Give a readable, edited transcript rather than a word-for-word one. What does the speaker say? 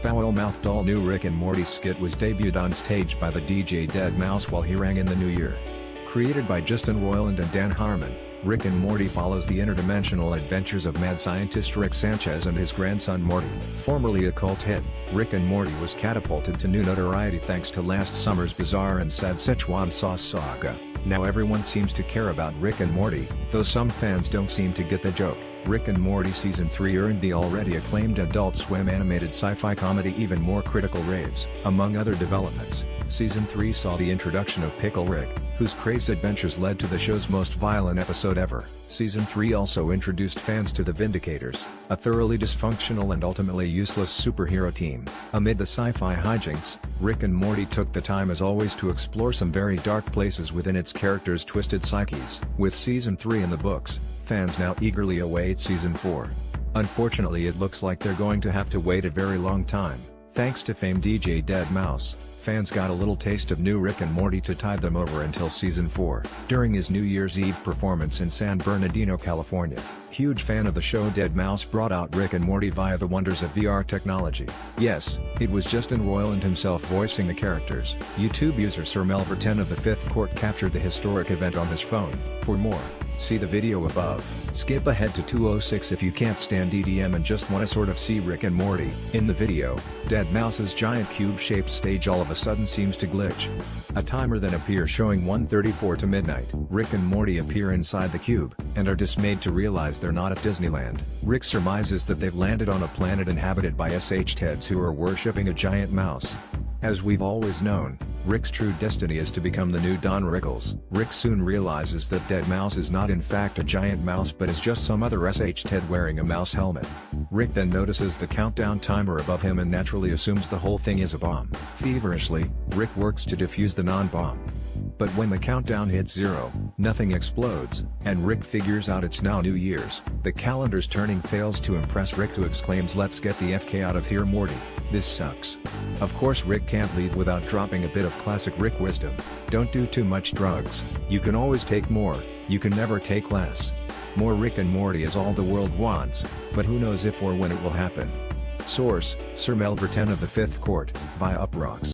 foul-mouthed all-new Rick and Morty skit was debuted on stage by the DJ Deadmau5 while he rang in the new year. Created by Justin Roiland and Dan Harmon, Rick and Morty follows the interdimensional adventures of mad scientist Rick Sanchez and his grandson Morty. Formerly a cult hit, Rick and Morty was catapulted to new notoriety thanks to last summer's bizarre and sad Szechuan sauce saga. Now everyone seems to care about Rick and Morty, though some fans don't seem to get the joke. Rick and Morty Season 3 earned the already acclaimed Adult Swim animated sci-fi comedy even more critical raves. Among other developments, Season 3 saw the introduction of Pickle Rick, whose crazed adventures led to the show's most violent episode ever. Season 3 also introduced fans to the Vindicators, a thoroughly dysfunctional and ultimately useless superhero team. Amid the sci-fi hijinks, Rick and Morty took the time as always to explore some very dark places within its characters' twisted psyches. With Season 3 in the books, fans now eagerly await Season 4. Unfortunately, it looks like they're going to have to wait a very long time. Thanks to famed DJ Deadmau5, fans got a little taste of new Rick and Morty to tide them over until Season 4. During his New Year's Eve performance in San Bernardino, California, huge fan of the show Deadmau5 brought out Rick and Morty via the wonders of VR technology. Yes, it was Justin Roiland himself voicing the characters. YouTube user Sir Melver10 of the Fifth Court captured the historic event on his phone. For more, see the video above. Skip ahead to 2:06 if you can't stand EDM and just want to sort of see Rick and Morty. In the video, Deadmau5's giant cube-shaped stage all of a sudden seems to glitch. A timer then appears showing 1:34 to midnight. Rick and Morty appear inside the cube, and are dismayed to realize they're not at Disneyland. Rick surmises that they've landed on a planet inhabited by heads who are worshipping a giant mouse. As we've always known, Rick's true destiny is to become the new Don Rickles. Rick soon realizes that Deadmau5 is not in fact a giant mouse but is just some other head wearing a mouse helmet. Rick then notices the countdown timer above him and naturally assumes the whole thing is a bomb. Feverishly, Rick works to defuse the non-bomb. But when the countdown hits 0, nothing explodes, and Rick figures out it's now New Year's. The calendar's turning fails to impress Rick, who exclaims, "Let's get the FK out of here, Morty. This sucks." Of course, Rick can't leave without dropping a bit of classic Rick wisdom. Don't do too much drugs. You can always take more, you can never take less. More Rick and Morty is all the world wants, but who knows if or when it will happen. Source, Sir Melver10 of the Fifth Court, via Uproxx.